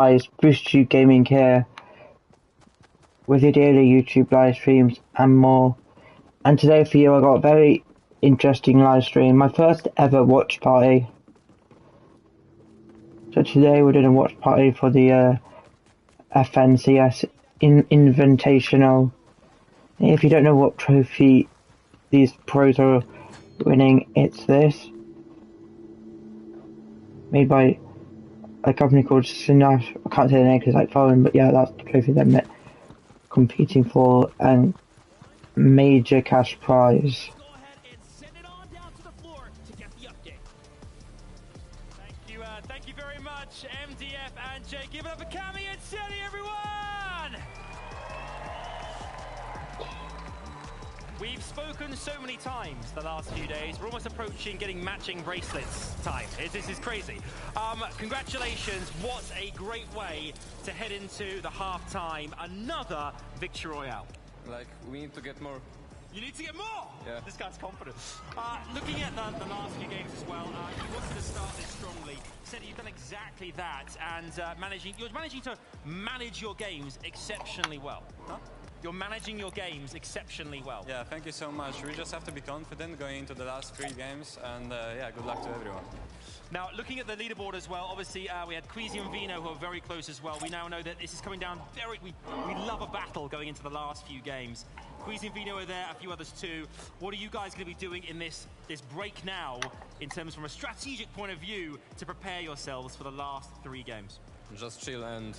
Guys, Boost Gaming here with your daily YouTube live streams and more. And today for you I got a very interesting live stream, my first ever watch party. So today we're doing a watch party for the FNCS Invitational. If you don't know what trophy these pros are winning, it's this. Made by a company called Sinash. I can't say the name because it's like foreign, but yeah, that's the trophy they're competing for, and major cash prize. Go ahead and send it on down to the floor to get the update. Thank you very much, MDF and Jay. Give it up for Cammy and Seti, everyone! We've spoken so many times the last few days. We're almost approaching getting matching bracelets time. This is crazy. Congratulations. What a great way to head into the halftime. Another Victory Royale. Like, we need to get more. You need to get more! Yeah. This guy's confident. Looking at the last few games as well, you wanted to start this strongly. Said you've done exactly that, and you're managing to manage your games exceptionally well. Huh? You're managing your games exceptionally well. Yeah, thank you so much. We just have to be confident going into the last 3 games, and yeah, good luck to everyone. Now, looking at the leaderboard as well, obviously we had Queasy and Vino who are very close as well. We now know that this is coming down we love a battle going into the last few games. Queasy and Vino are there, a few others too. What are you guys going to be doing in this break now, in terms from a strategic point of view, to prepare yourselves for the last 3 games? Just chill and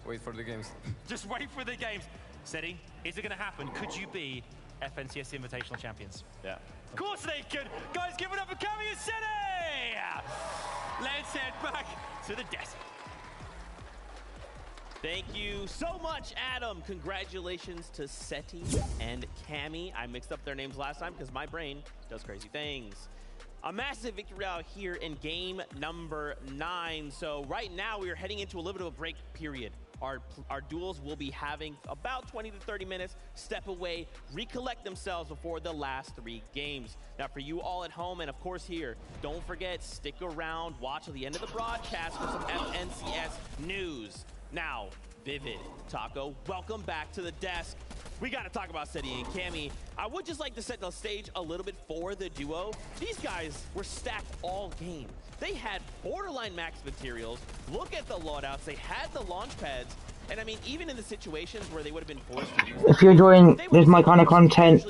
wait for the games. Just wait for the games. Seti, is it going to happen? Could you be FNCS Invitational Champions? Yeah. Of course they could. Guys, give it up for Cammy and Seti! Let's head back to the desk. Thank you so much, Adam. Congratulations to Seti and Cammy. I mixed up their names last time because my brain does crazy things. A massive victory out here in game number 9. So right now we are heading into a little bit of a break period. Our duels will be having about 20 to 30 minutes, step away, recollect themselves before the last 3 games. Now for you all at home and of course here, don't forget, stick around, watch till the end of the broadcast for some FNCS news. Now, Vivid, Taco, welcome back to the desk. We got to talk about Seti and Cammy. I would just like to set the stage a little bit for the duo. These guys were stacked all game. They had borderline max materials. Look at the loadouts. They had the launch pads. And I mean, even in the situations where they would have been forced to use them, if you're enjoying this my kind of content,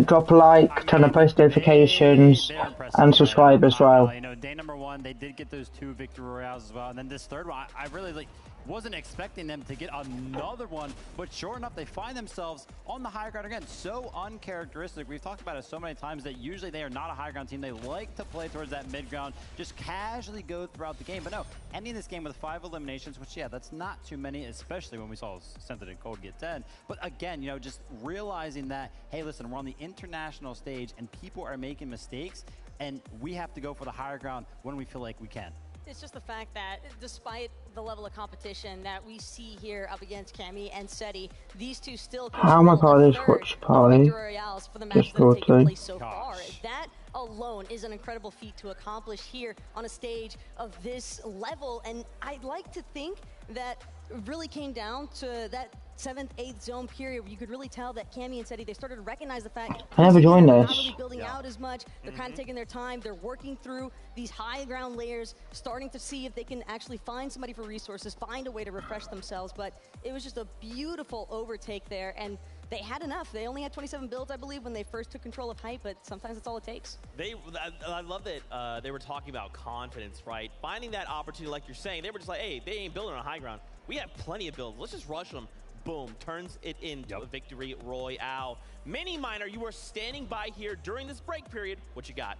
drop a like, turn on post notifications, and subscribe as well. You know, day number 1, they did get those 2 victory royales as well, and then this third one, I really wasn't expecting them to get another one, but sure enough, they find themselves on the high ground again. So uncharacteristic. We've talked about it so many times that usually they are not a high ground team. They like to play towards that mid ground, just casually go throughout the game. But no, ending this game with 5 eliminations, which yeah, that's not too many, especially when we saw Scented and Cold get 10. But again, you know, just realizing that, hey, listen, we're on the international stage and people are making mistakes, and we have to go for the higher ground when we feel like we can. It's just the fact that despite the level of competition that we see here up against Cammy and Seti, these two still how am I part of this watch party? Royales for the matches that have taken place so far. That alone is an incredible feat to accomplish here on a stage of this level, and I'd like to think that it really came down to that 7th, 8th zone period where you could really tell that Cammy and Seti, they started to recognize the fact I never joined they're this. not really building out as much. They're kind of taking their time. They're working through these high ground layers, starting to see if they can actually find somebody for resources, find a way to refresh themselves. But it was just a beautiful overtake there, and they had enough. They only had 27 builds, I believe, when they first took control of Hype, but sometimes that's all it takes. I love that they were talking about confidence, right? Finding that opportunity, like you're saying, they were just like, hey, they ain't building on high ground. We have plenty of builds. Let's just rush them. Boom, turns it into a victory royale. Mini Miner, you were standing by here during this break period. What you got?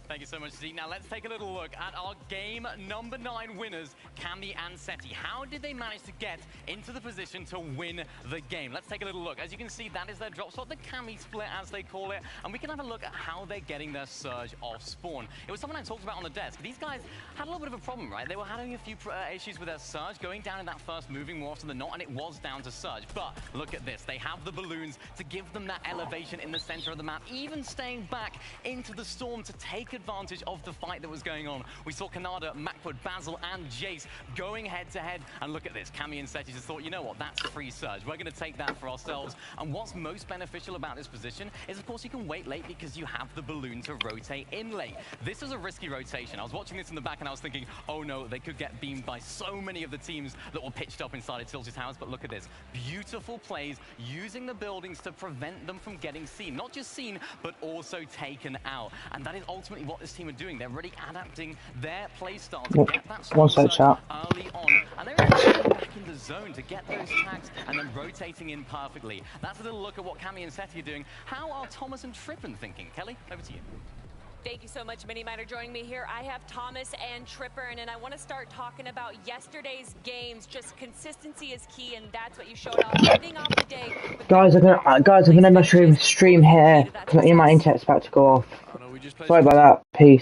Thank you so much, Zeke. Now let's take a little look at our game number 9 winners, Cammy and Seti. How did they manage to get into the position to win the game? Let's take a little look. As you can see, that is their drop spot, the Cammy split as they call it, and we can have a look at how they're getting their surge off spawn. It was something I talked about on the desk. These guys had a little bit of a problem, right? They were having a few issues with their surge, going down in that first moving more often than not, and it was down to surge. But look at this. They have the balloons to give them that elevation in the center of the map, even staying back into the storm to take advantage of the fight that was going on. We saw Kanada, Macwood, Basil, and Jace going head-to-head. And look at this. Cammy and Seti just thought, you know what, that's free surge. We're going to take that for ourselves. And what's most beneficial about this position is, of course, you can wait late because you have the balloon to rotate in late. This is a risky rotation. I was watching this in the back and I was thinking, oh no, they could get beamed by so many of the teams that were pitched up inside of Tilted Towers. But look at this. Beautiful plays using the buildings to prevent them from getting seen. Not just seen, but also taken out. And that is ultimately what this team are doing. They're really adapting their play style to get that One side chat. early on. And they're actually back in the zone to get those tags and then rotating in perfectly. That's a little look at what Cammy and Seti are doing. How are Thomas and Trippin thinking? Kelly, over to you. Thank you so much, Miniminer, joining me here. I have Thomas and Tripper, and I want to start talking about yesterday's games. Just consistency is key, and that's what you showed off. Ending off the day. Guys, I'm gonna end my stream here. My internet's about to go off. Sorry about that. Peace.